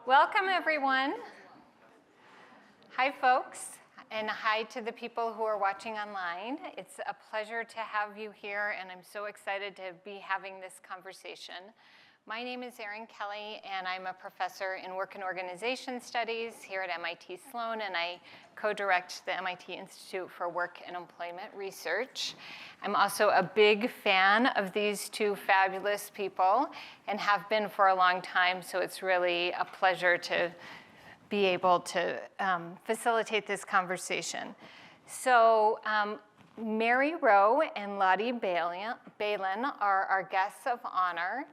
Welcome, everyone. Hi, folks, and hi to the people who are watching online. It's a pleasure to have you here, and I'm so excited to be having this conversation. My name is Erin Kelly, and I'm a professor in Work and Organization Studies here at MIT Sloan, and I co-direct the MIT Institute for Work and Employment Research. I'm also a big fan of these two fabulous people and have been for a long time, so it's really a pleasure to be able to facilitate this conversation. So Mary Rowe and Lotte Bailyn are our guests of honor.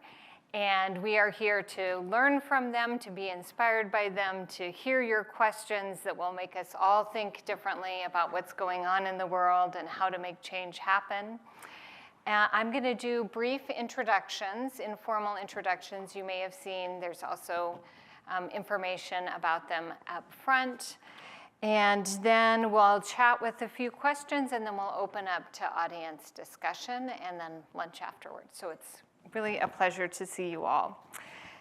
And we are here to learn from them, to be inspired by them, to hear your questions that will make us all think differently about what's going on in the world and how to make change happen. I'm going to do brief introductions, informal introductions you may have seen. There's also information about them up front. And then we'll chat with a few questions, and then we'll open up to audience discussion, and then lunch afterwards. So it's really a pleasure to see you all.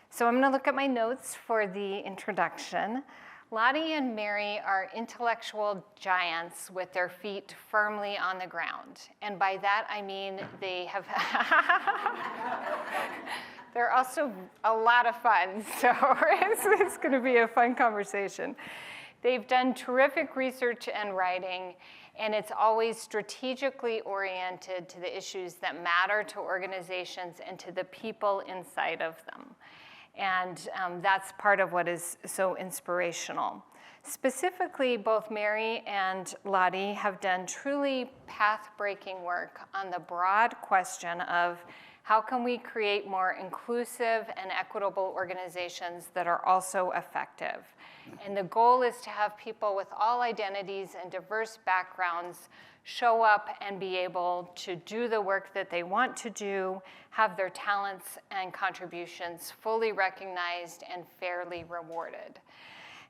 So I'm going to look at my notes for the introduction. Lotte and Mary are intellectual giants with their feet firmly on the ground. And by that, I mean they have they're also a lot of fun, so it's going to be a fun conversation. They've done terrific research and writing, and it's always strategically oriented to the issues that matter to organizations and to the people inside of them. And that's part of what is so inspirational. Specifically, both Mary and Lotte have done truly path-breaking work on the broad question of how can we create more inclusive and equitable organizations that are also effective? And the goal is to have people with all identities and diverse backgrounds show up and be able to do the work that they want to do, have their talents and contributions fully recognized and fairly rewarded.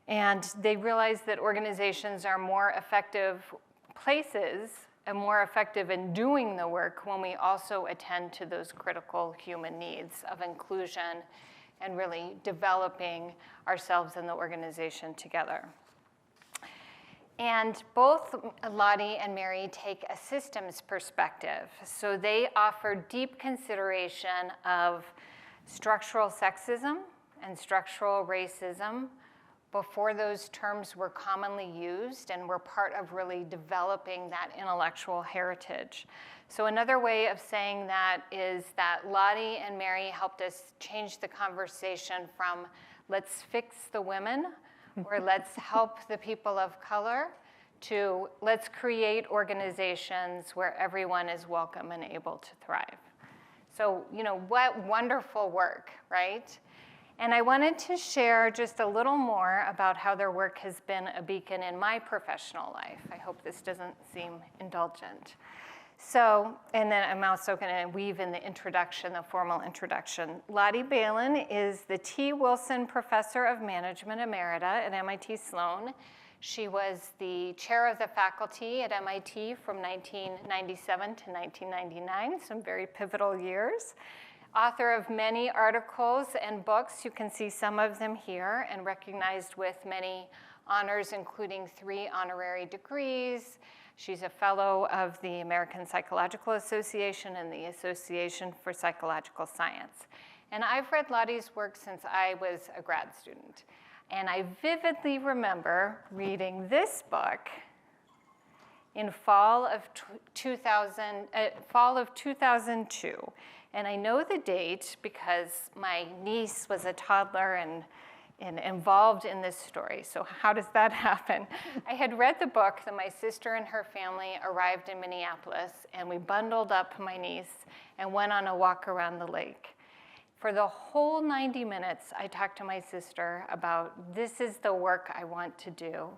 And they realize that organizations are more effective places and more effective in doing the work when we also attend to those critical human needs of inclusion and really developing ourselves and the organization together. And both Lotte and Mary take a systems perspective. So they offer deep consideration of structural sexism and structural racism before those terms were commonly used, and were part of really developing that intellectual heritage. So another way of saying that is that Lotte and Mary helped us change the conversation from let's fix the women, or let's help the people of color, to let's create organizations where everyone is welcome and able to thrive. So, what wonderful work, right? And I wanted to share just a little more about how their work has been a beacon in my professional life. I hope this doesn't seem indulgent. So, and then I'm also going to weave in the introduction, the formal introduction. Lotte Bailyn is the T. Wilson Professor of Management Emerita at MIT Sloan. She was the chair of the faculty at MIT from 1997 to 1999, some very pivotal years. Author of many articles and books. You can see some of them here, and recognized with many honors, including 3 honorary degrees. She's a fellow of the American Psychological Association and the Association for Psychological Science. And I've read Lotte's work since I was a grad student. And I vividly remember reading this book in fall of 2002. And I know the date because my niece was a toddler and involved in this story. So how does that happen? I had read the book that my sister and her family arrived in Minneapolis, and we bundled up my niece and went on a walk around the lake. For the whole 90 minutes, I talked to my sister about this is the work I want to do.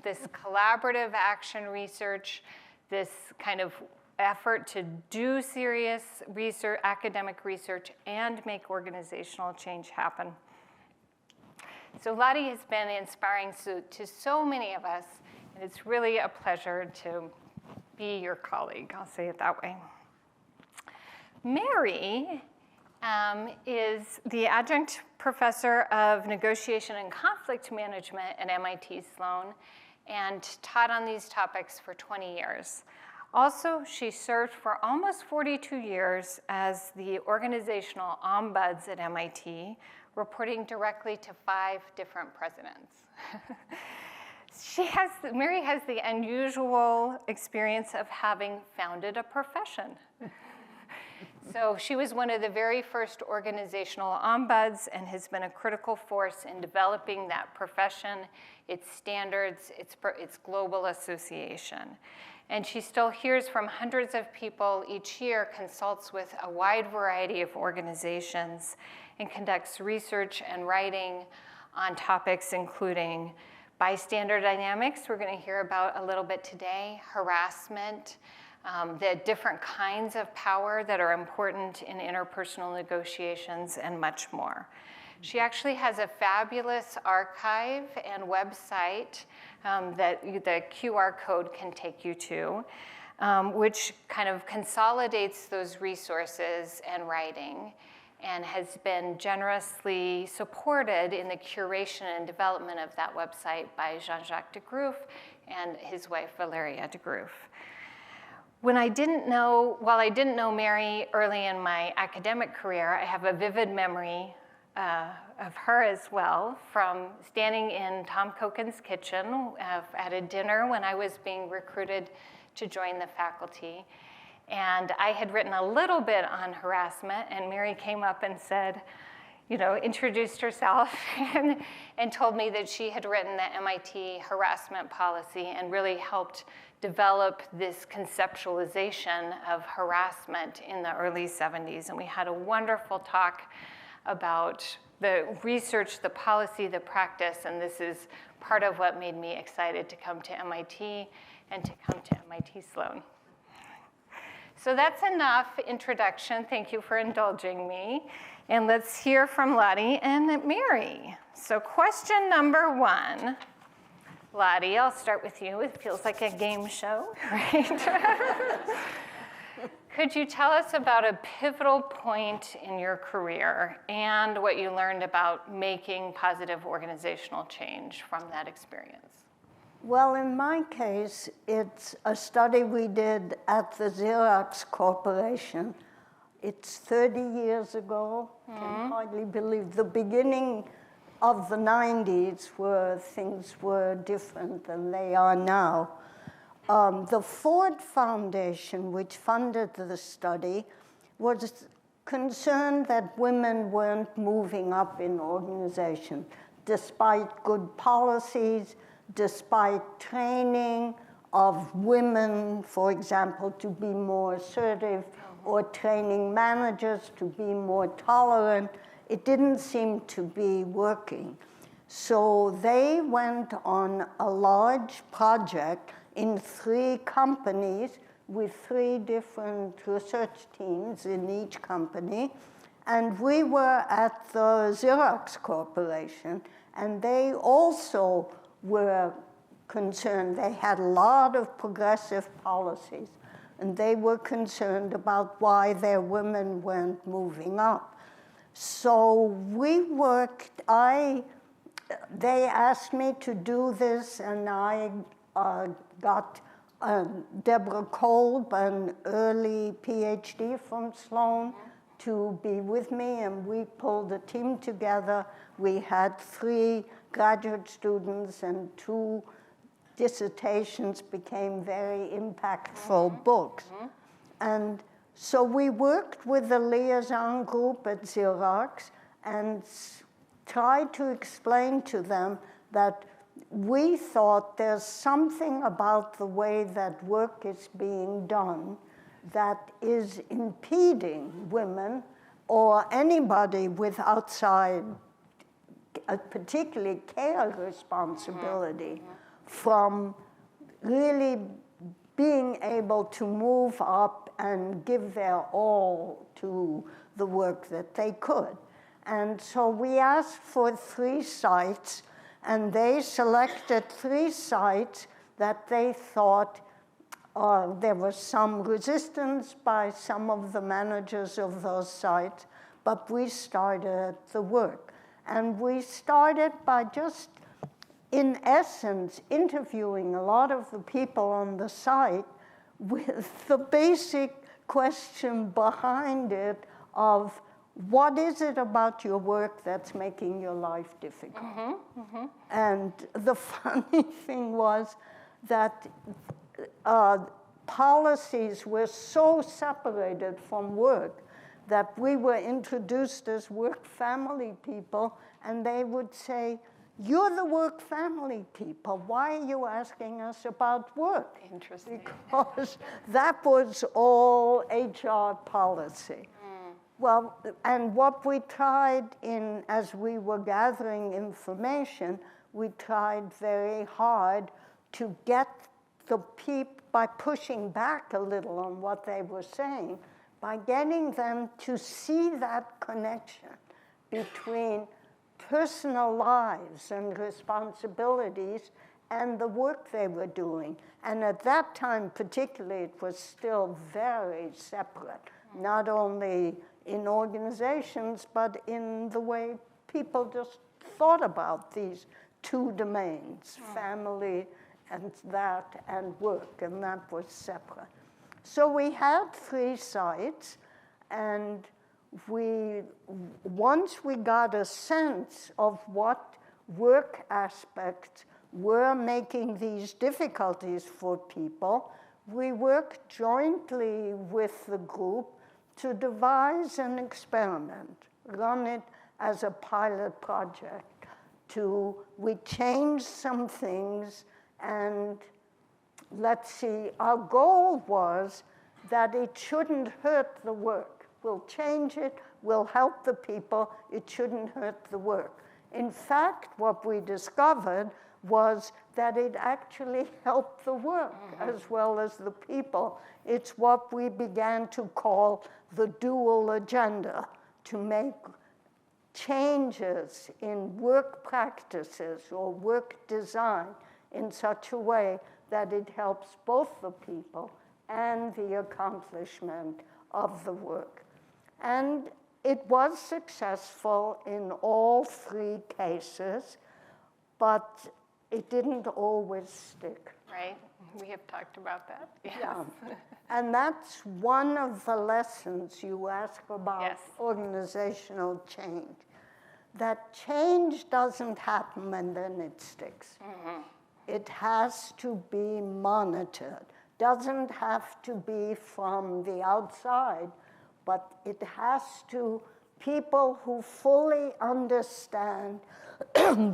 This collaborative action research, this kind of effort to do serious research, academic research, and make organizational change happen. So Lotte has been inspiring to so many of us, and it's really a pleasure to be your colleague, I'll say it that way. Mary is the Adjunct Professor of Negotiation and Conflict Management at MIT Sloan and taught on these topics for 20 years. Also, she served for almost 42 years as the organizational ombuds at MIT, reporting directly to 5 different presidents. Mary has the unusual experience of having founded a profession. So she was one of the very first organizational ombuds and has been a critical force in developing that profession, its standards, its global association. And she still hears from hundreds of people each year, consults with a wide variety of organizations, and conducts research and writing on topics including bystander dynamics, we're going to hear about a little bit today, harassment, the different kinds of power that are important in interpersonal negotiations, and much more. She actually has a fabulous archive and website that the QR code can take you to, which kind of consolidates those resources and writing, and has been generously supported in the curation and development of that website by Jean-Jacques de Groot and his wife Valeria de Groot. While I didn't know Mary early in my academic career, I have a vivid memory of her as well from standing in Tom Koken's kitchen at a dinner when I was being recruited to join the faculty. And I had written a little bit on harassment, and Mary came up and said, introduced herself and told me that she had written the MIT harassment policy and really helped develop this conceptualization of harassment in the early 70s. And we had a wonderful talk about the research, the policy, the practice, and this is part of what made me excited to come to MIT and to come to MIT Sloan. So that's enough introduction. Thank you for indulging me. And let's hear from Lotte and Mary. So question number 1. Lotte, I'll start with you. It feels like a game show, right? Could you tell us about a pivotal point in your career and what you learned about making positive organizational change from that experience? Well, in my case, it's a study we did at the Xerox Corporation. It's 30 years ago. I can hardly believe the beginning of the 90s where things were different than they are now. The Ford Foundation, which funded the study, was concerned that women weren't moving up in organization, despite good policies, despite training of women, for example, to be more assertive, or training managers to be more tolerant. It didn't seem to be working. So they went on a large project in 3 companies with 3 different research teams in each company. And we were at the Xerox Corporation, and they also were concerned. They had a lot of progressive policies, and they were concerned about why their women weren't moving up. So we worked, they asked me to do this, and I got Deborah Kolb, an early PhD from Sloan, to be with me, and we pulled a team together. We had 3 graduate students, and 2 dissertations became very impactful books. And so we worked with the liaison group at Xerox and tried to explain to them that we thought there's something about the way that work is being done that is impeding women or anybody with outside, particularly care responsibility, from really being able to move up and give their all to the work that they could. And so we asked for 3 sites, and they selected 3 sites that they thought there was some resistance by some of the managers of those sites, but we started the work. And we started by just, in essence, interviewing a lot of the people on the site with the basic question behind it of what is it about your work that's making your life difficult? And the funny thing was that policies were so separated from work that we were introduced as work-family people, and they would say, you're the work-family people. Why are you asking us about work? Interesting. Because that was all HR policy. Well, and what we tried in, as we were gathering information, we tried very hard to get the people, by pushing back a little on what they were saying, by getting them to see that connection between personal lives and responsibilities and the work they were doing. And at that time, particularly, it was still very separate, not only in organizations, but in the way people just thought about these two domains, family and work, and that was separate. So we had 3 sites, and once we got a sense of what work aspects were making these difficulties for people, we worked jointly with the group to devise an experiment, run it as a pilot project. We changed some things, and let's see, our goal was that it shouldn't hurt the work. We'll change it, we'll help the people, it shouldn't hurt the work. In fact, what we discovered was that it actually helped the work as well as the people. It's what we began to call the dual agenda, to make changes in work practices or work design in such a way that it helps both the people and the accomplishment of the work. And it was successful in all 3 cases, but it didn't always stick. Right, we have talked about that. Yes. Yeah. And that's one of the lessons you ask about. Yes. Organizational change. That change doesn't happen and then it sticks. It has to be monitored. Doesn't have to be from the outside, but it has to, people who fully understand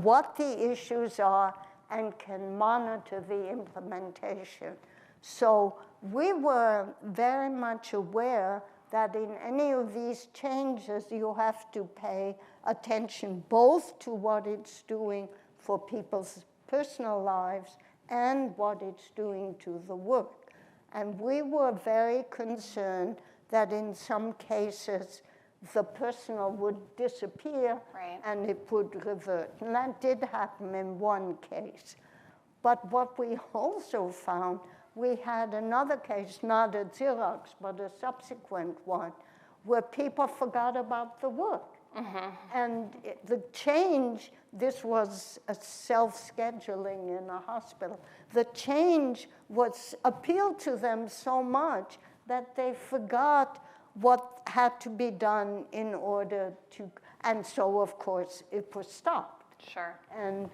what the issues are and can monitor the implementation. So we were very much aware that in any of these changes, you have to pay attention both to what it's doing for people's personal lives and what it's doing to the work. And we were very concerned that in some cases, the personal would disappear and it would revert. And that did happen in one case. But what we also found, we had another case, not at Xerox, but a subsequent one, where people forgot about the work. And the change, this was a self-scheduling in a hospital. The change was appealed to them so much that they forgot what had to be done in order to, and so of course it was stopped. Sure. And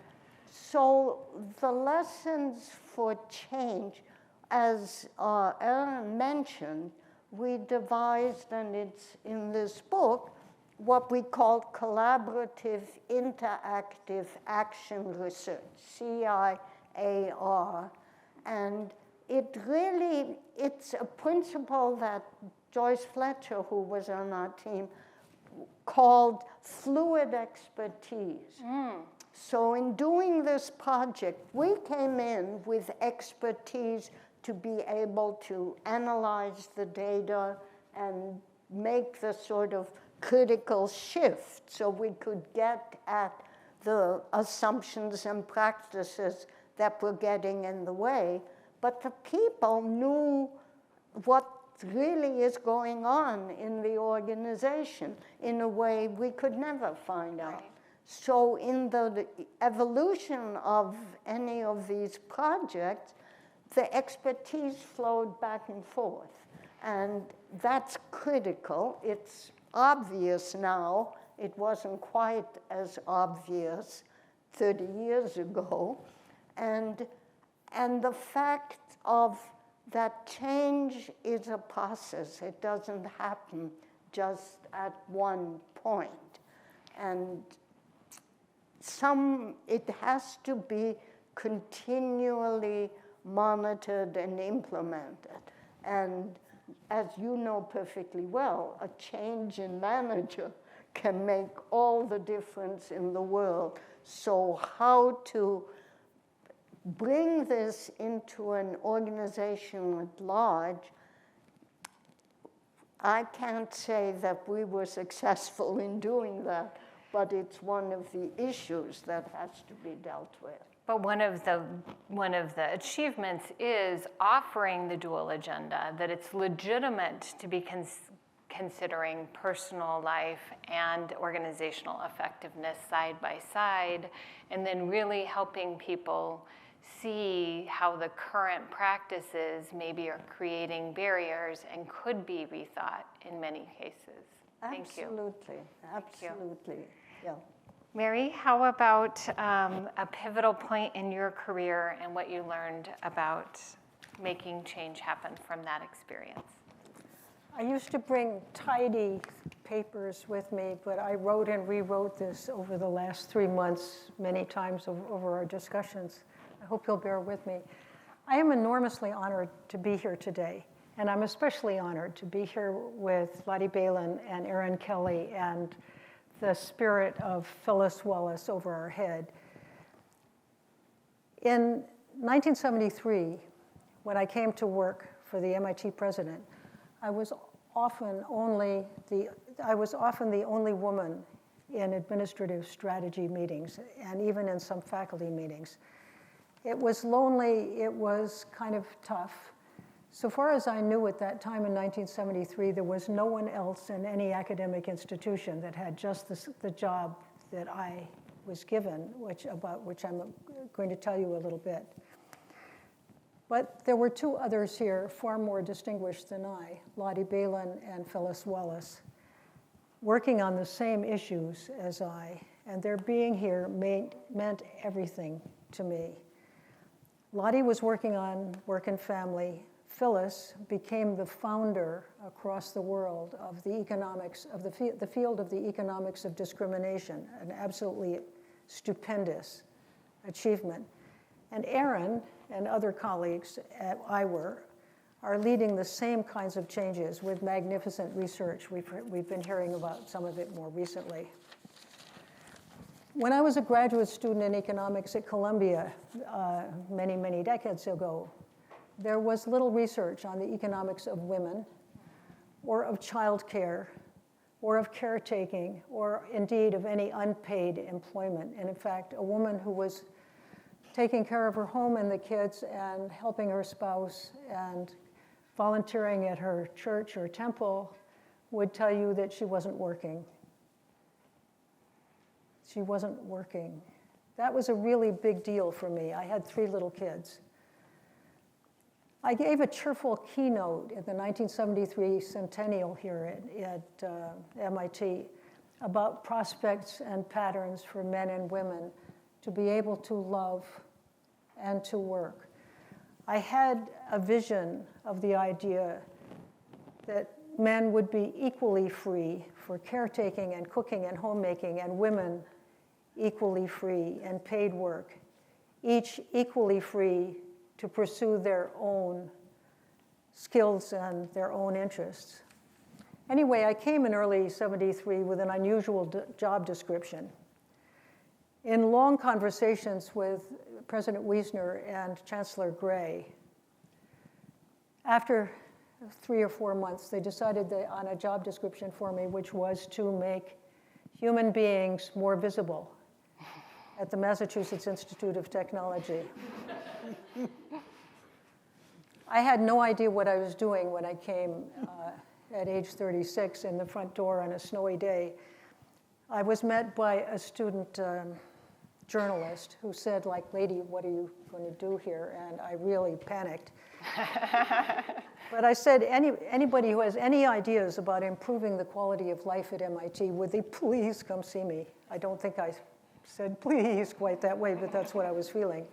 so the lessons for change, as Erin mentioned, we devised, and it's in this book, what we call collaborative interactive action research, CIAR. And it really, it's a principle that Joyce Fletcher, who was on our team, called fluid expertise. So in doing this project, we came in with expertise to be able to analyze the data and make the sort of critical shift so we could get at the assumptions and practices that were getting in the way. But the people knew what really is going on in the organization in a way we could never find out. Right. So in the evolution of any of these projects, the expertise flowed back and forth. And that's critical. It's obvious now. It wasn't quite as obvious 30 years ago. And the fact of that change is a process. It doesn't happen just at one point. And it has to be continually monitored and implemented. And as you know perfectly well, a change in manager can make all the difference in the world. So how to bring this into an organization at large, I can't say that we were successful in doing that, but it's one of the issues that has to be dealt with. But one of the achievements is offering the dual agenda, that it's legitimate to be considering personal life and organizational effectiveness side by side, and then really helping people see how the current practices maybe are creating barriers and could be rethought in many cases. Thank you. Absolutely. Yeah. Mary, how about a pivotal point in your career and what you learned about making change happen from that experience? I used to bring tidy papers with me, but I wrote and rewrote this over the last 3 months many times over our discussions. I hope you'll bear with me. I am enormously honored to be here today, and I'm especially honored to be here with Lotte Bailyn and Erin Kelly and the spirit of Phyllis Wallace over our head. In 1973, when I came to work for the MIT president, I was often the only woman in administrative strategy meetings, and even in some faculty meetings. It was lonely, it was kind of tough. So far as I knew at that time in 1973, there was no one else in any academic institution that had just the job that I was given, about which I'm going to tell you a little bit. But there were 2 others here, far more distinguished than I, Lotte Bailyn and Phyllis Wallace, working on the same issues as I, and their being here meant everything to me. Lotte was working on work and family. Phyllis became the founder across the world of the economics of the field of the economics of discrimination, an absolutely stupendous achievement. And Erin and other colleagues at IWER are leading the same kinds of changes with magnificent research. We've been hearing about some of it more recently. When I was a graduate student in economics at Columbia many, many decades ago, there was little research on the economics of women, or of childcare, or of caretaking, or indeed of any unpaid employment. And in fact, a woman who was taking care of her home and the kids and helping her spouse and volunteering at her church or temple would tell you that she wasn't working. She wasn't working. That was a really big deal for me. I had 3 little kids. I gave a cheerful keynote at the 1973 centennial here at MIT about prospects and patterns for men and women to be able to love and to work. I had a vision of the idea that men would be equally free for caretaking and cooking and homemaking, and women equally free in paid work, each equally free to pursue their own skills and their own interests. Anyway, I came in early '73 with an unusual job description. In long conversations with President Wiesner and Chancellor Gray, after 3 or 4 months, they decided on a job description for me, which was to make human beings more visible at the Massachusetts Institute of Technology. I had no idea what I was doing when I came at age 36 in the front door on a snowy day. I was met by a student journalist who said, like, "Lady, what are you going to do here?" And I really panicked. But I said, anybody who has any ideas about improving the quality of life at MIT, would they please come see me? I don't think I said please quite that way, but that's what I was feeling.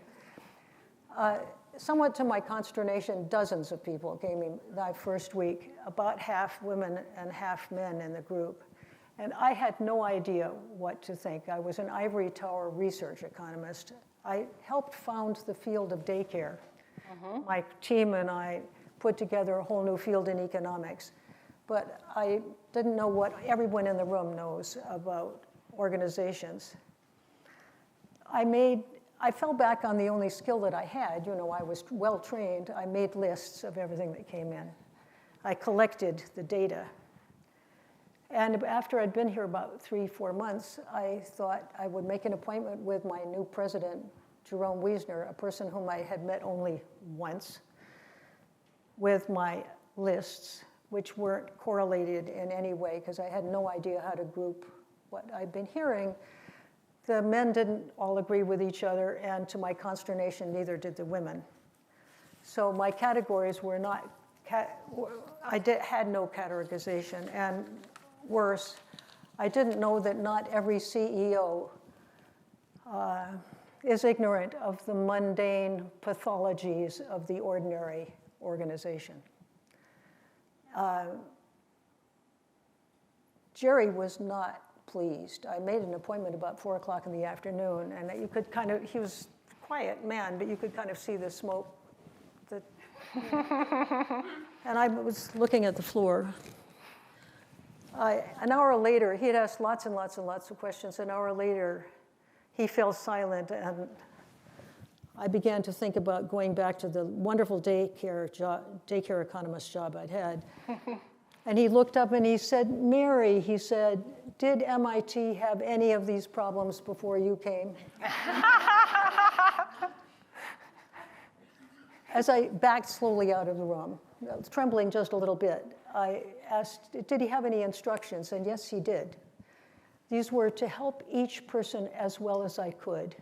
Somewhat to my consternation, dozens of people came in that first week, about half women and half men in the group. And I had no idea what to think. I was an ivory tower research economist. I helped found the field of daycare. My team and I put together a whole new field in economics. But I didn't know what everyone in the room knows about organizations. I fell back on the only skill that I had. I was well trained. I made lists of everything that came in. I collected the data. And after I'd been here about 3-4 months, I thought I would make an appointment with my new president, Jerome Wiesner, a person whom I had met only once, with my lists, which weren't correlated in any way because I had no idea how to group what I'd been hearing. The men didn't all agree with each other, and to my consternation, neither did the women. So my categories were not, had no categorization, and worse, I didn't know that not every CEO is ignorant of the mundane pathologies of the ordinary organization. Jerry was not pleased. I made an appointment about 4 o'clock in the afternoon, and you could he was a quiet man, but you could kind of see the smoke. And I was looking at the floor. An hour later, he had asked lots and lots and lots of questions. An hour later, he fell silent, and I began to think about going back to the wonderful daycare economist job I'd had. And he looked up and he said, "Mary," he said, "did MIT have any of these problems before you came?" As I backed slowly out of the room, trembling just a little bit, I asked, did he have any instructions? And yes, he did. These were to help each person as well as I could,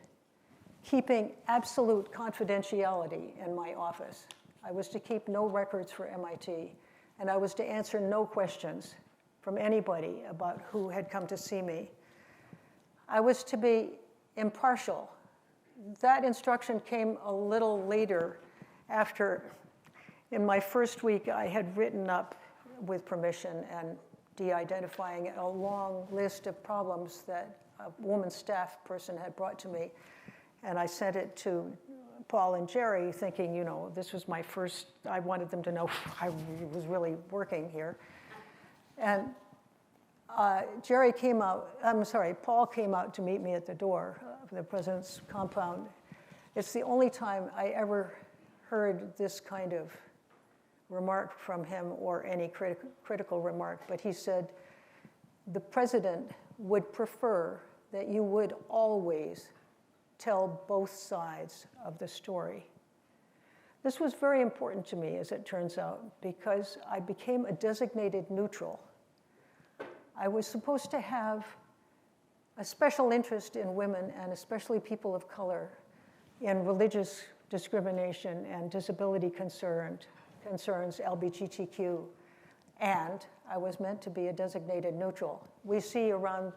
keeping absolute confidentiality in my office. I was to keep no records for MIT, and I was to answer no questions from anybody about who had come to see me. I was to be impartial. That instruction came a little later after, in my first week, I had written up, with permission and de-identifying a long list of problems that a woman staff person had brought to me. And I sent it to Paul and Jerry thinking, this was my first, I wanted them to know I was really working here. And Paul came out to meet me at the door of the president's compound. It's the only time I ever heard this kind of remark from him, or any critical remark, but he said, "The president would prefer that you would always tell both sides of the story." This was very important to me, as it turns out, because I became a designated neutral. I was supposed to have a special interest in women, and especially people of color, in religious discrimination and disability concerns, LGBTQ, and I was meant to be a designated neutral. We see around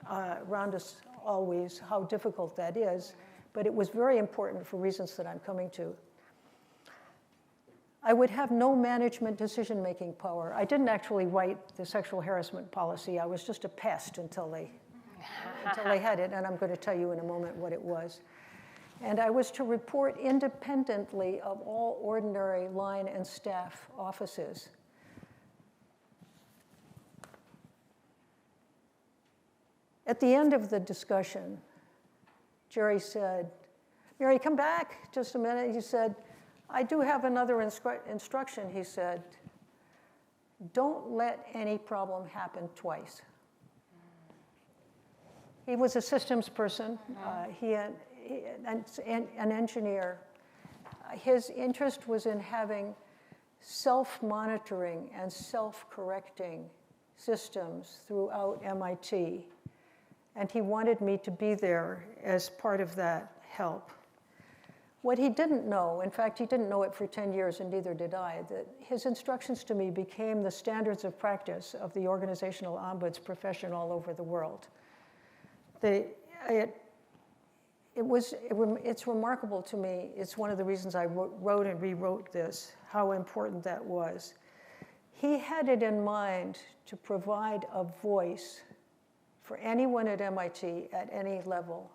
us always how difficult that is, but it was very important for reasons that I'm coming to. I would have no management decision-making power. I didn't actually write the sexual harassment policy. I was just a pest until they had it, and I'm going to tell you in a moment what it was. And I was to report independently of all ordinary line and staff offices. At the end of the discussion, Jerry said, "Mary, come back just a minute." He said, "I do have another instruction," he said. "Don't let any problem happen twice." He was a systems person. An engineer. his interest was in having self-monitoring and self-correcting systems throughout MIT. And he wanted me to be there as part of that help. What he didn't know, in fact, he didn't know it for 10 years, and neither did I, that his instructions to me became the standards of practice of the organizational ombuds profession all over the world. It's remarkable to me. It's one of the reasons I wrote and rewrote this, how important that was. He had it in mind to provide a voice for anyone at MIT at any level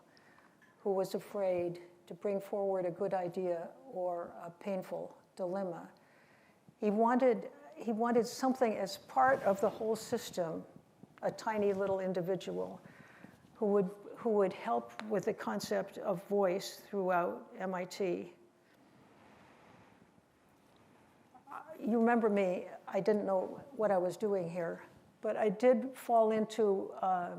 who was afraid to bring forward a good idea or a painful dilemma. He wanted something as part of the whole system, a tiny little individual who would help with the concept of voice throughout MIT. You remember me, I didn't know what I was doing here, but I did fall into a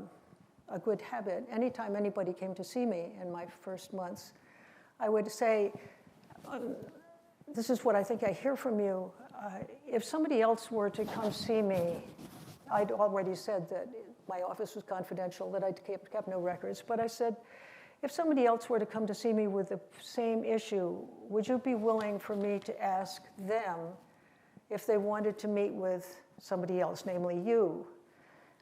good habit. Anytime anybody came to see me in my first months, I would say, this is what I think I hear from you. If somebody else were to come see me, I'd already said that my office was confidential, that I kept no records, but I said, if somebody else were to come to see me with the same issue, would you be willing for me to ask them if they wanted to meet with somebody else, namely you?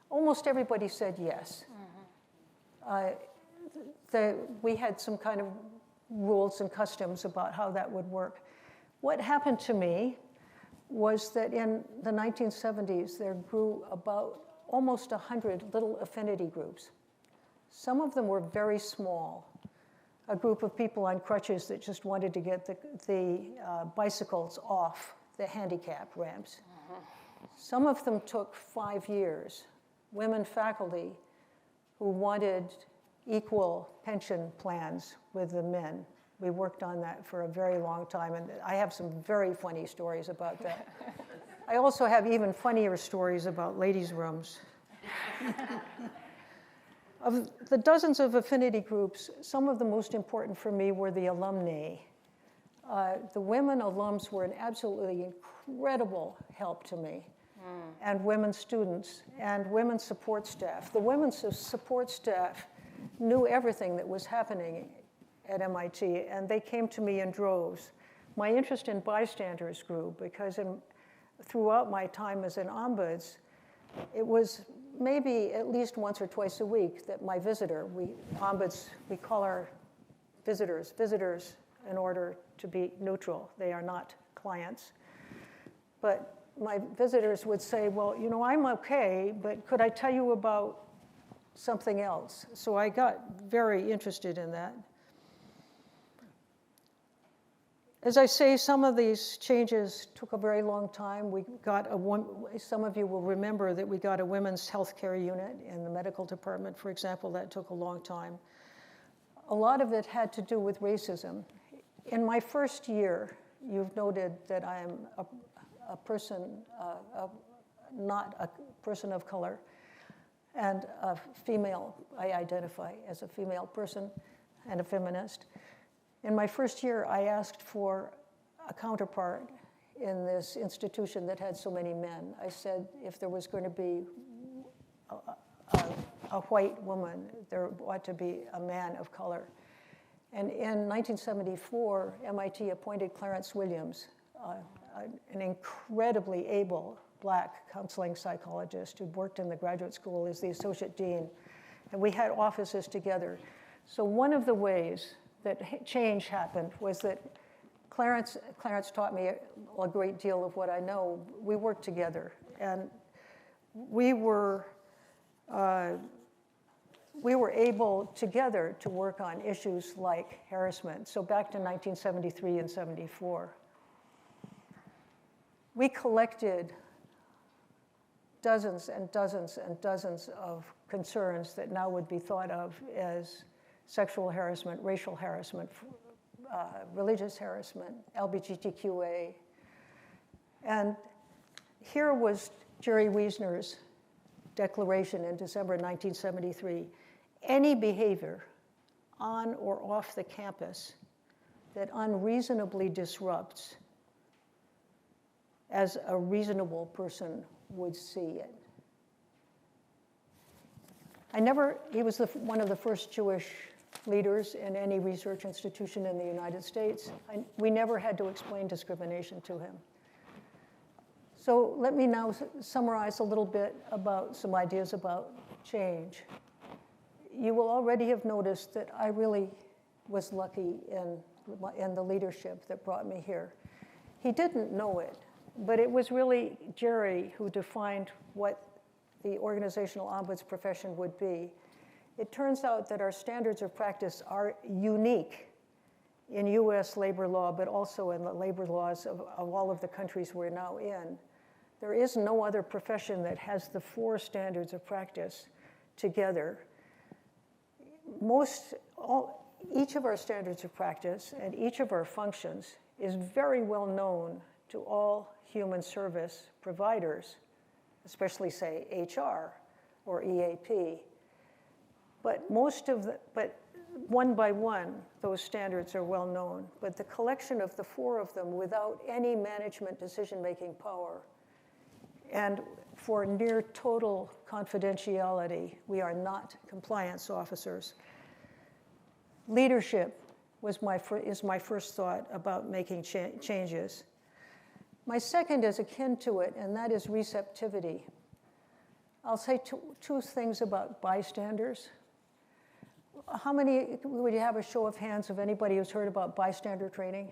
Almost everybody said yes. We had some kind of rules and customs about how that would work. What happened to me was that in the 1970s, there grew about almost 100 little affinity groups. Some of them were very small, a group of people on crutches that just wanted to get the bicycles off the handicap ramps. Some of them took 5 years. Women faculty who wanted equal pension plans with the men. We worked on that for a very long time, and I have some very funny stories about that. I also have even funnier stories about ladies' rooms. Of the dozens of affinity groups, some of the most important for me were the alumni. The women alums were an absolutely incredible help to me, and women students, and women support staff. The women's support staff knew everything that was happening at MIT, and they came to me in droves. My interest in bystanders grew because throughout my time as an ombuds, it was maybe at least once or twice a week that my visitor, ombuds, we call our visitors in order to be neutral. They are not clients. But my visitors would say, well, you know, I'm okay, but could I tell you about something else? So I got very interested in that. As I say, some of these changes took a very long time. Some of you will remember that we got a women's health care unit in the medical department, for example. That took a long time. A lot of it had to do with racism. In my first year, you've noted that I am a person, not a person of color, and a female. I identify as a female person and a feminist. In my first year, I asked for a counterpart in this institution that had so many men. I said, if there was going to be a white woman, there ought to be a man of color. And in 1974, MIT appointed Clarence Williams, an incredibly able black counseling psychologist who'd worked in the graduate school as the associate dean. And we had offices together. So one of the ways that change happened was that Clarence taught me a great deal of what I know. We worked together, and we were able together to work on issues like harassment. So back to 1973 and 74. We collected dozens and dozens and dozens of concerns that now would be thought of as sexual harassment, racial harassment, religious harassment, LGBTQA. And here was Jerry Wiesner's declaration in December 1973. Any behavior on or off the campus that unreasonably disrupts as a reasonable person would see it. He was one of the first Jewish leaders in any research institution in the United States. We never had to explain discrimination to him. So let me now summarize a little bit about some ideas about change. You will already have noticed that I really was lucky in the leadership that brought me here. He didn't know it, but it was really Jerry who defined what the organizational ombuds profession would be. It turns out that our standards of practice are unique in US labor law, but also in the labor laws of all of the countries we're now in. There is no other profession that has the 4 standards of practice together. Each of our standards of practice and each of our functions is very well known to all human service providers, especially, say, HR or EAP. But one by one, those standards are well known. But the collection of the 4 of them without any management decision-making power and for near total confidentiality, we are not compliance officers. Leadership is my first thought about making changes. My second is akin to it, and that is receptivity. I'll say two things about bystanders. How many, would you have a show of hands of anybody who's heard about bystander training?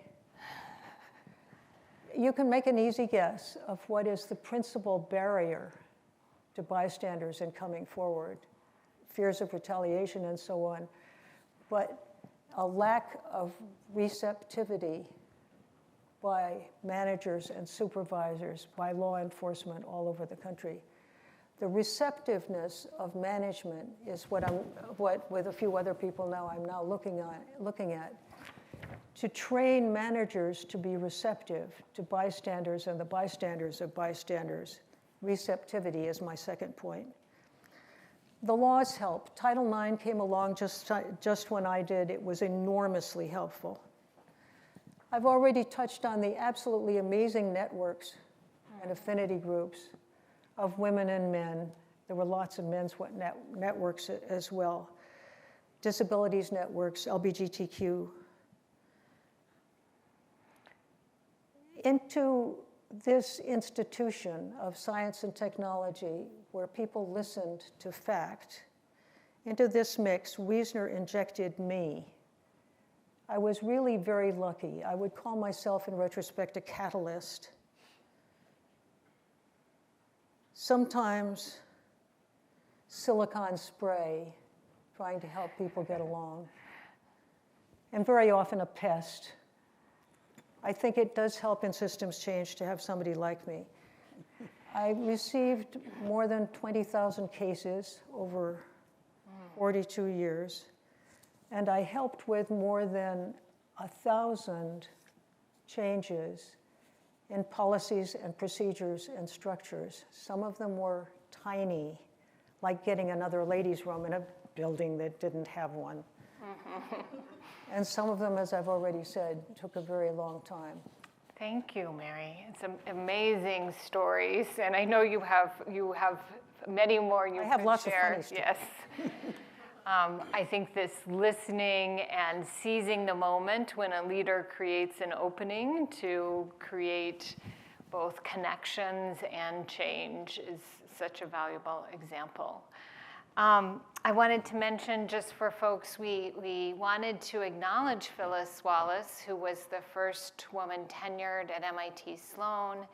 You can make an easy guess of what is the principal barrier to bystanders in coming forward. Fears of retaliation and so on. But a lack of receptivity by managers and supervisors, by law enforcement all over the country. The receptiveness of management is what with a few other people now, I'm now looking at. To train managers to be receptive to bystanders and the bystanders of bystanders. Receptivity is my second point. The laws help. Title IX came along just when I did. It was enormously helpful. I've already touched on the absolutely amazing networks and affinity groups of women and men. There were lots of men's networks as well. Disabilities networks, LGBTQ. Into this institution of science and technology where people listened to fact, into this mix, Wiesner injected me. I was really very lucky. I would call myself, in retrospect, a catalyst. Sometimes silicon spray, trying to help people get along, and very often a pest. I think it does help in systems change to have somebody like me. I received more than 20,000 cases over 42 years, and I helped with more than 1,000 changes in policies and procedures and structures. Some of them were tiny, like getting another ladies' room in a building that didn't have one. And some of them, as I've already said, took a very long time. Thank you, Mary. It's amazing stories, and I know you have many more you can share. I have lots of funny stories. Yes. I think this listening and seizing the moment when a leader creates an opening to create both connections and change is such a valuable example. I wanted to mention, just for folks, we wanted to acknowledge Phyllis Wallace, who was the first woman tenured at MIT Sloan.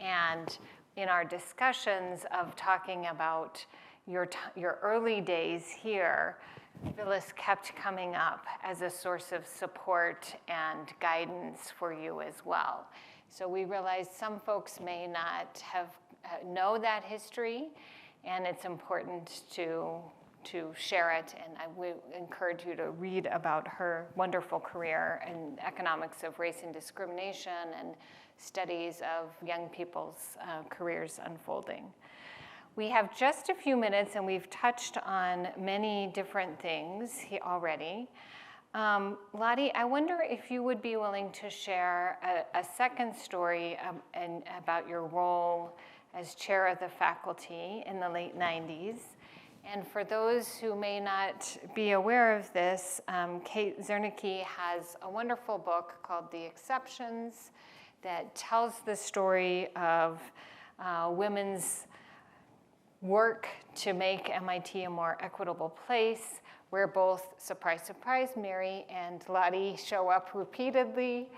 And in our discussions of talking about your early days here, Phyllis kept coming up as a source of support and guidance for you as well. So we realized some folks may not know that history, and it's important to share it, and I would encourage you to read about her wonderful career in economics of race and discrimination and studies of young people's careers unfolding. We have just a few minutes, and we've touched on many different things already. Lotte, I wonder if you would be willing to share a second story about your role as chair of the faculty in the late 90s. And for those who may not be aware of this, Kate Zernicke has a wonderful book called The Exceptions that tells the story of women's work to make MIT a more equitable place, where both, surprise, surprise, Mary and Lotte show up repeatedly.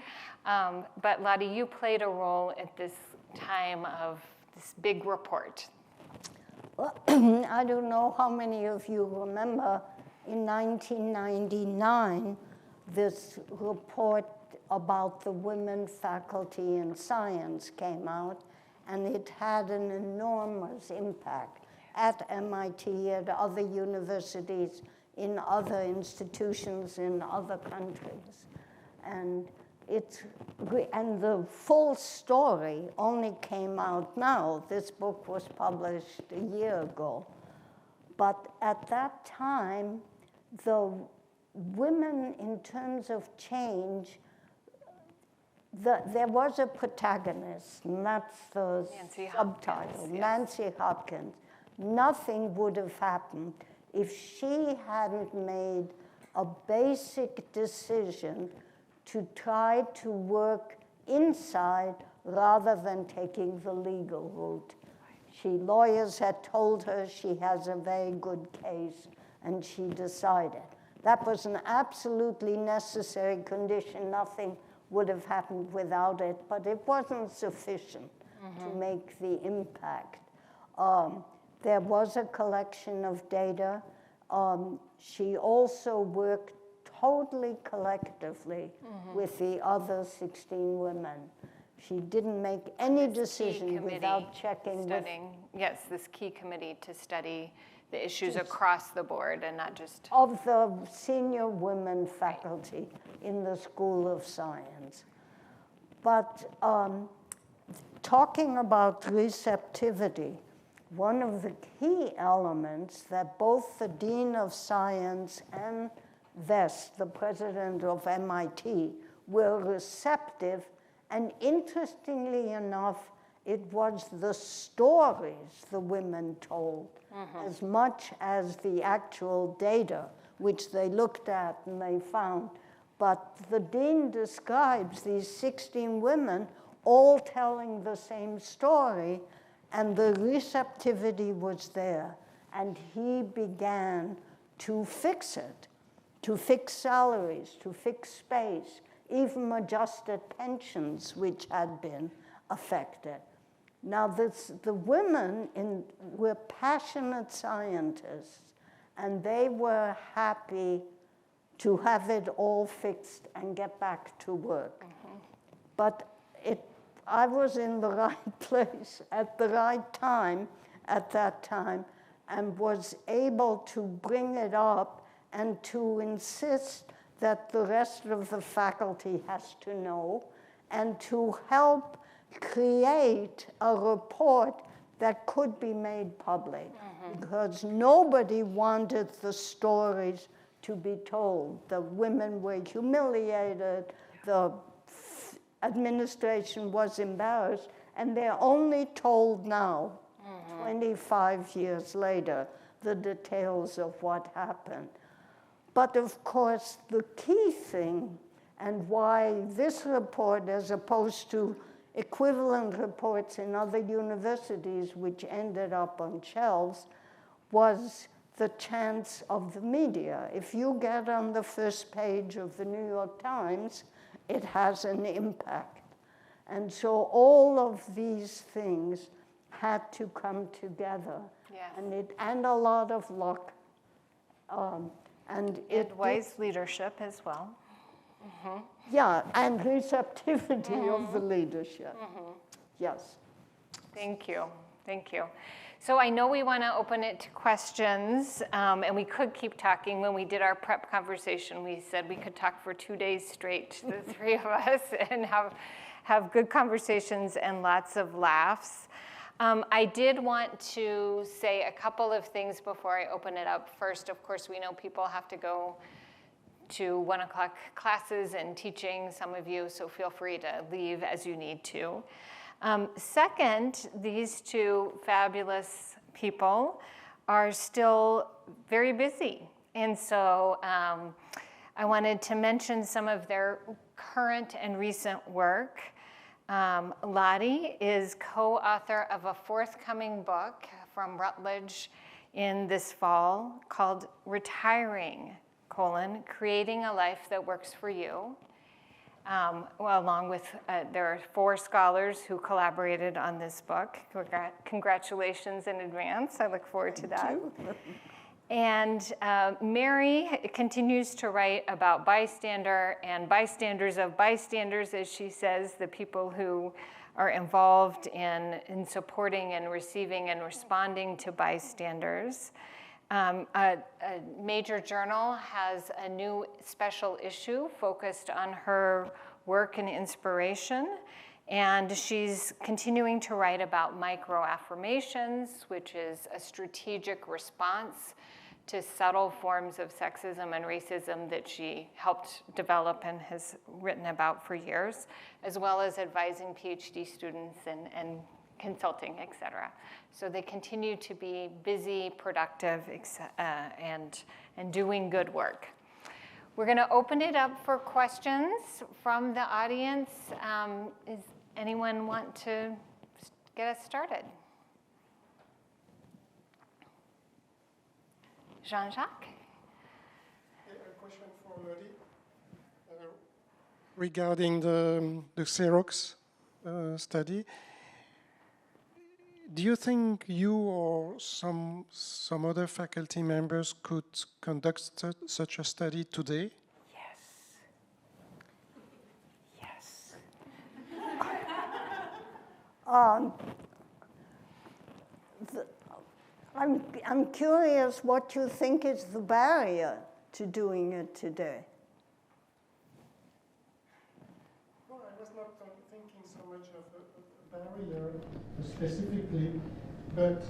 But Lotte, you played a role at this time of this big report. Well, I don't know how many of you remember in 1999, this report about the women faculty in science came out, and it had an enormous impact at MIT, at other universities, in other institutions in other countries. And the full story only came out now. This book was published a year ago. But at that time, the women, in terms of change, there was a protagonist, and that's the subtitle, Hopkins, yes. Nancy Hopkins. Nothing would have happened if she hadn't made a basic decision to try to work inside rather than taking the legal route. Lawyers had told her she has a very good case, and she decided. That was an absolutely necessary condition. Nothing would have happened without it, but it wasn't sufficient to make the impact. There was a collection of data. She also worked totally collectively with the other 16 women. She didn't make any decision without checking with... Yes, this key committee to study the issues across the board and not just... Of the senior women faculty in the School of Science. But talking about receptivity, one of the key elements that both the Dean of Science and Vest, the president of MIT, were receptive, and interestingly enough, it was the stories the women told as much as the actual data, which they looked at and they found. But the dean describes these 16 women all telling the same story, and the receptivity was there. And he began to fix it, to fix salaries, to fix space, even adjusted pensions, which had been affected. Now, the women were passionate scientists, and they were happy to have it all fixed and get back to work. But I was in the right place at the right time at that time, and was able to bring it up and to insist that the rest of the faculty has to know, and to help create a report that could be made public, because nobody wanted the stories to be told. The women were humiliated, the administration was embarrassed, and they're only told now, 25 years later, the details of what happened. But of course, the key thing, and why this report, as opposed to equivalent reports in other universities which ended up on shelves, was the chance of the media. If you get on the first page of the New York Times, it has an impact. And so all of these things had to come together. Yes. And a lot of luck. And wise leadership as well. Yeah, and receptivity of the leadership. Yes. Thank you. Thank you. So I know we want to open it to questions, and we could keep talking. When we did our prep conversation, we said we could talk for 2 days straight, the three of us, and have good conversations and lots of laughs. I did want to say a couple of things before I open it up. First, of course, we know people have to go to 1 o'clock classes and teaching, some of you, so feel free to leave as you need to. Second, these two fabulous people are still very busy. And so I wanted to mention some of their current and recent work. Lotte is co-author of a forthcoming book from Routledge in this fall called Retiring, Creating a Life That Works for You. Along with, there are 4 scholars who collaborated on this book. Congratulations in advance. I look forward to that. And Mary continues to write about bystander and bystanders of bystanders, as she says, the people who are involved in supporting and receiving and responding to bystanders. A major journal has a new special issue focused on her work and inspiration. And she's continuing to write about microaffirmations, which is a strategic response to subtle forms of sexism and racism that she helped develop and has written about for years, as well as advising PhD students and consulting, et cetera. So they continue to be busy, productive, and doing good work. We're going to open it up for questions from the audience. Does anyone want to get us started? Jean-Jacques? A question for Lotte regarding the Xerox study. Do you think you or some other faculty members could conduct such a study today? Yes. I'm curious what you think is the barrier to doing it today. Well, I was not thinking so much of a barrier specifically, but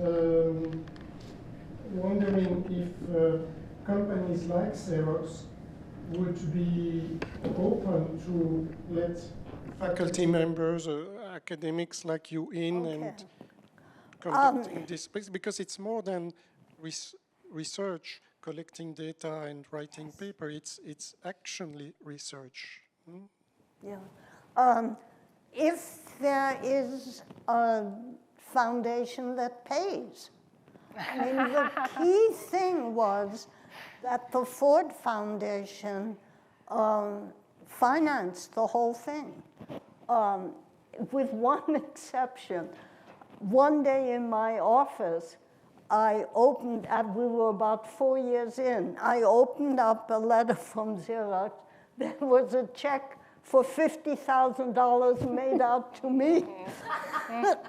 wondering if companies like Xerox would be open to let faculty members, academics like you in and conducting this, because it's more than research, collecting data and writing paper. It's actually research. Yeah. If there is a foundation that pays. I mean, the key thing was that the Ford Foundation financed the whole thing, with one exception. One day in my office, I opened, we were about 4 years in, I opened up a letter from Xerox. There was a check for $50,000 made out to me.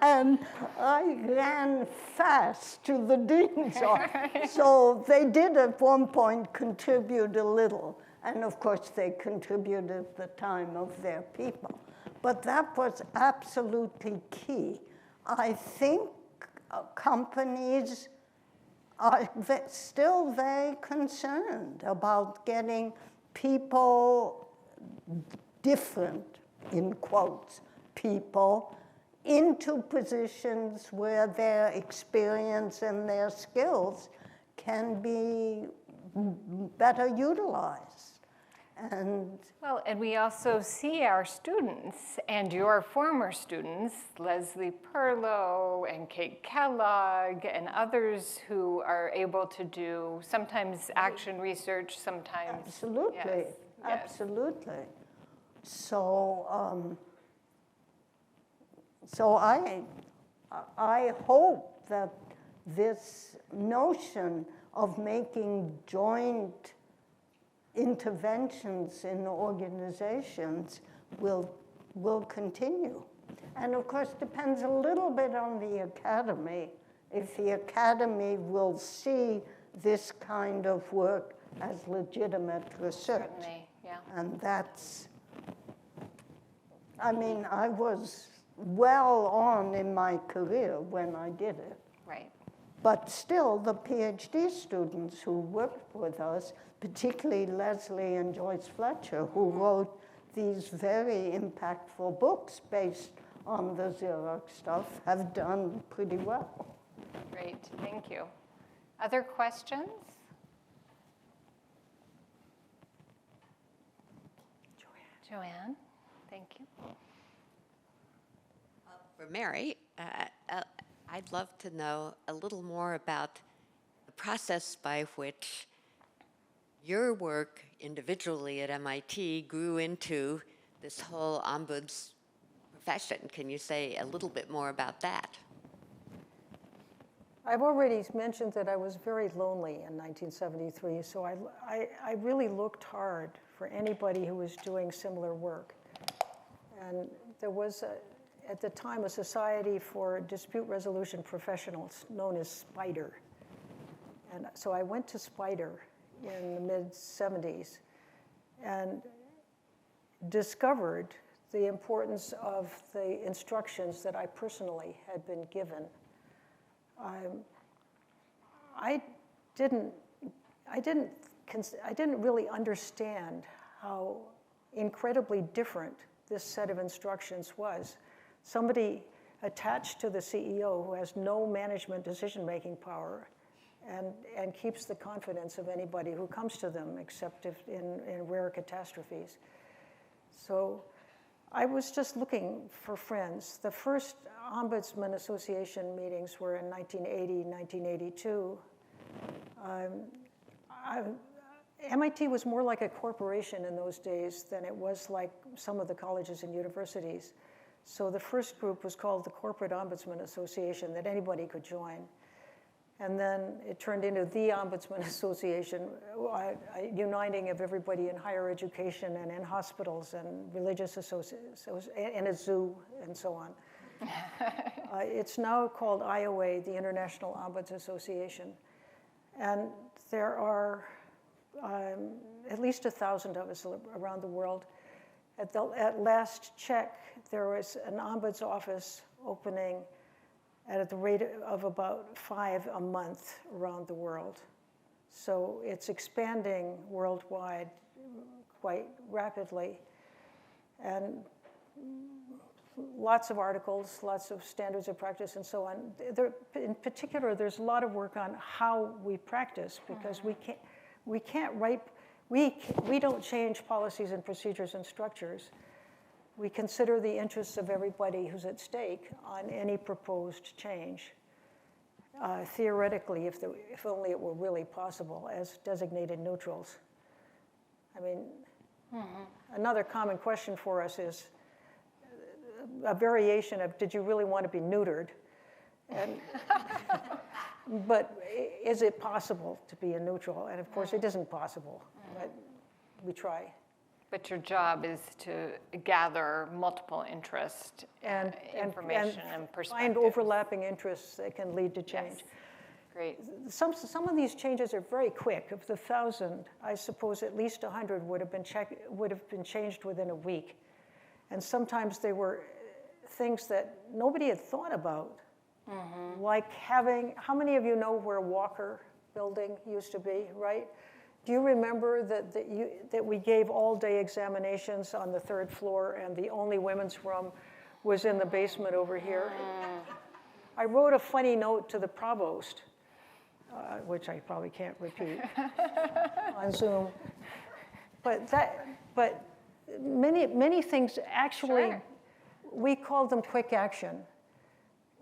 And I ran fast to the dean's office. So they did at one point contribute a little. And of course, they contributed the time of their people. But that was absolutely key. I think companies are still very concerned about getting people, different, in quotes, people, into positions where their experience and their skills can be better utilized. And we also see our students and your former students, Leslie Perlow and Kate Kellogg and others who are able to do sometimes action research, sometimes. Absolutely, yes. Absolutely. So, so I hope that this notion of making joint interventions in organizations will continue. And of course, depends a little bit on the academy. If the academy will see this kind of work as legitimate research. Certainly, yeah. And that's, I mean, I was well on in my career when I did it. Right. But still, the PhD students who worked with us, particularly Leslie and Joyce Fletcher, who wrote these very impactful books based on the Xerox stuff, have done pretty well. Great, thank you. Other questions? Joanne, thank you. For Mary, I'd love to know a little more about the process by which your work individually at MIT grew into this whole ombuds profession. Can you say a little bit more about that? I've already mentioned that I was very lonely in 1973, so I really looked hard for anybody who was doing similar work. And there was, at the time, a society for dispute resolution professionals known as SPIDER. And so I went to SPIDER in the mid-'70s and discovered the importance of the instructions that I personally had been given. I didn't really understand how incredibly different this set of instructions was. Somebody attached to the CEO who has no management decision-making power and keeps the confidence of anybody who comes to them, except if in rare catastrophes. So I was just looking for friends. The first Ombudsman Association meetings were in 1980, 1982. MIT was more like a corporation in those days than it was like some of the colleges and universities. So the first group was called the Corporate Ombudsman Association that anybody could join. And then it turned into the Ombudsman Association, uniting of everybody in higher education and in hospitals and religious associations, and a zoo and so on. It's now called IOA, the International Ombuds Association. And there are at least 1,000 of us around the world. At last check, there was an ombuds office opening at the rate of about 5 a month around the world. So it's expanding worldwide quite rapidly. And lots of articles, lots of standards of practice and so on. In particular, there's a lot of work on how we practice, because we don't change policies and procedures and structures. We consider the interests of everybody who's at stake on any proposed change. Theoretically, if only it were really possible, as designated neutrals. I mean, another common question for us is a variation of, did you really want to be neutered? And but is it possible to be a neutral? And of course, it isn't possible, but we try. But your job is to gather multiple interest and information and perspectives. Find overlapping interests that can lead to change. Yes. Great. Some of these changes are very quick. Of the 1,000, I suppose at least 100 would have been changed within a week. And sometimes they were things that nobody had thought about. Like how many of you know where Walker Building used to be, right? Do you remember that we gave all-day examinations on the 3rd floor and the only women's room was in the basement over here? I wrote a funny note to the provost, which I probably can't repeat on Zoom. But many things actually, Sure. We called them quick action.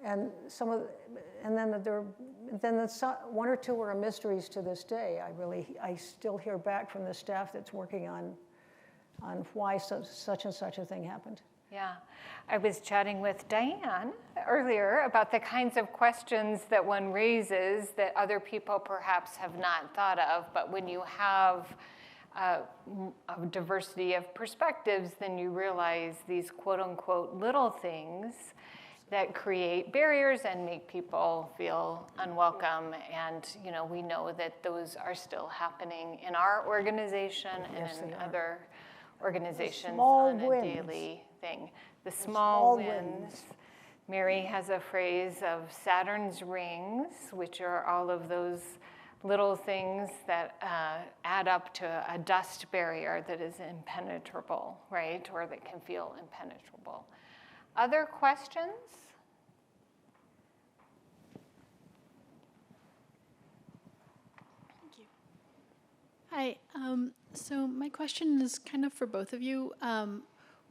And then one or two are mysteries to this day. I still hear back from the staff that's working on why such and such a thing happened. Yeah, I was chatting with Diane earlier about the kinds of questions that one raises that other people perhaps have not thought of, but when you have a diversity of perspectives, then you realize these quote-unquote little things that create barriers and make people feel unwelcome. And we know that those are still happening in our organization and in other organizations on a daily thing. The small wins. Mary has a phrase of Saturn's rings, which are all of those little things that add up to a dust barrier that is impenetrable, right? Or that can feel impenetrable. Other questions? Thank you. Hi. So my question is kind of for both of you.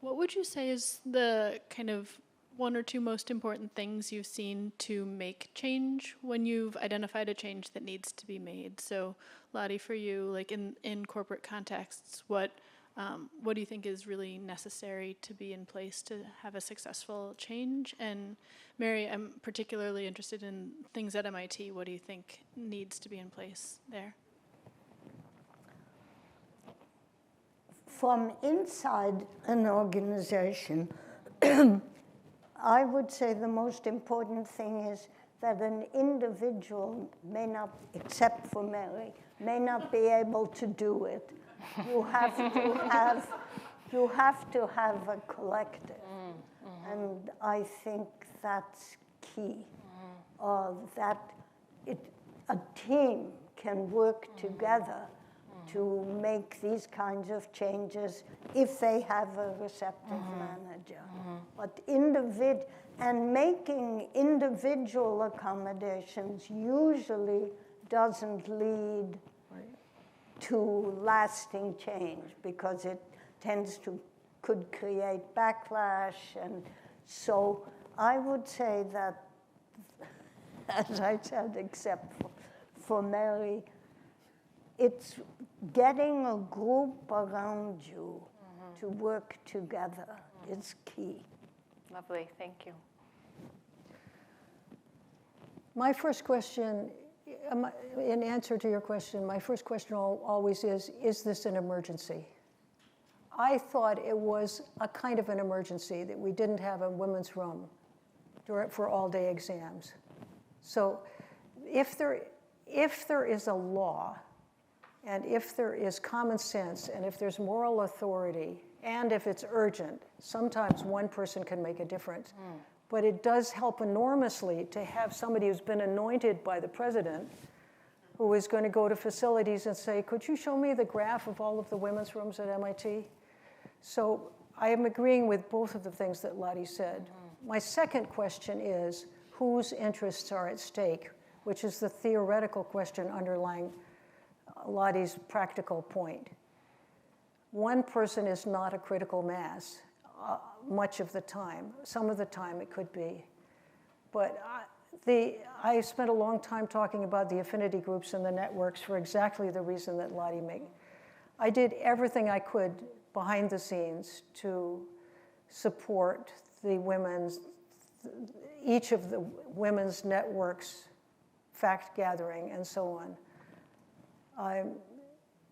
What would you say is the kind of one or two most important things you've seen to make change when you've identified a change that needs to be made? So Lotte, for you, like in corporate contexts, what do you think is really necessary to be in place to have a successful change? And Mary, I'm particularly interested in things at MIT. What do you think needs to be in place there? From inside an organization, I would say the most important thing is that an individual may not, except for Mary, may not be able to do it. You have to have a collective. And I think that's key. That a team can work together to make these kinds of changes if they have a receptive manager. But making individual accommodations usually doesn't lead to lasting change because it could create backlash. And so I would say that, as I said, except for Mary, it's getting a group around you to work together is key. Lovely, thank you. My first question, in answer to your question, my first question always is this an emergency? I thought it was a kind of an emergency that we didn't have a women's room for all-day exams. So if there is a law, and if there is common sense, and if there's moral authority, and if it's urgent, sometimes one person can make a difference. But it does help enormously to have somebody who's been anointed by the president who is going to go to facilities and say, could you show me the graph of all of the women's rooms at MIT? So I am agreeing with both of the things that Lotte said. My second question is, whose interests are at stake, which is the theoretical question underlying Lotte's practical point. One person is not a critical mass much of the time. Some of the time it could be. But I spent a long time talking about the affinity groups and the networks for exactly the reason that Lotte made. I did everything I could behind the scenes to support each of the women's networks, fact gathering, and so on.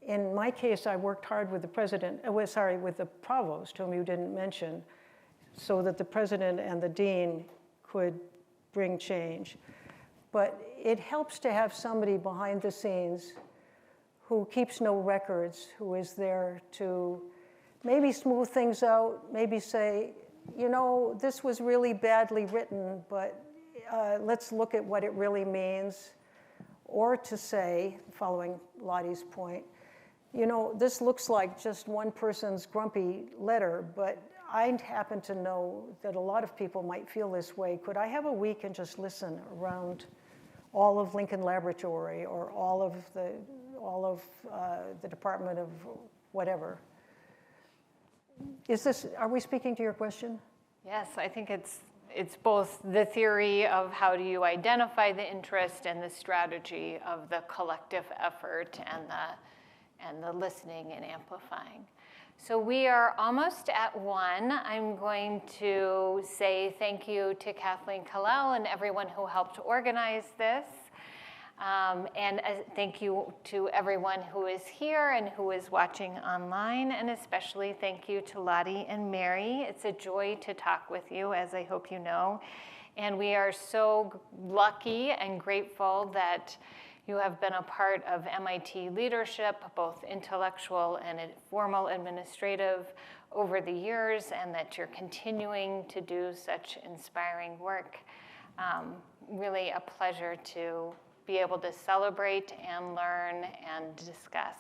In my case, I worked hard with the with the provost, whom you didn't mention, so that the president and the dean could bring change. But it helps to have somebody behind the scenes who keeps no records, who is there to maybe smooth things out, maybe say, you know, this was really badly written, but let's look at what it really means. Or to say, following Lotte's point, you know, this looks like just one person's grumpy letter, but I happen to know that a lot of people might feel this way. Could I have a week and just listen around all of Lincoln Laboratory or all of the Department of whatever? Are we speaking to your question? Yes, I think it's both the theory of how do you identify the interest and the strategy of the collective effort and the listening and amplifying. So we are almost at 1. I'm going to say thank you to Kathleen Kalel and everyone who helped organize this. And thank you to everyone who is here and who is watching online, and especially thank you to Lotte and Mary. It's a joy to talk with you, as I hope you know. And we are so lucky and grateful that You have been a part of MIT leadership, both intellectual and formal administrative, over the years, and that you're continuing to do such inspiring work. Really a pleasure to be able to celebrate and learn and discuss.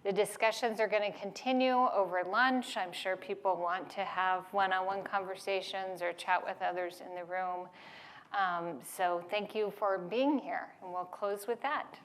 The discussions are going to continue over lunch. I'm sure people want to have one-on-one conversations or chat with others in the room. So thank you for being here, and we'll close with that.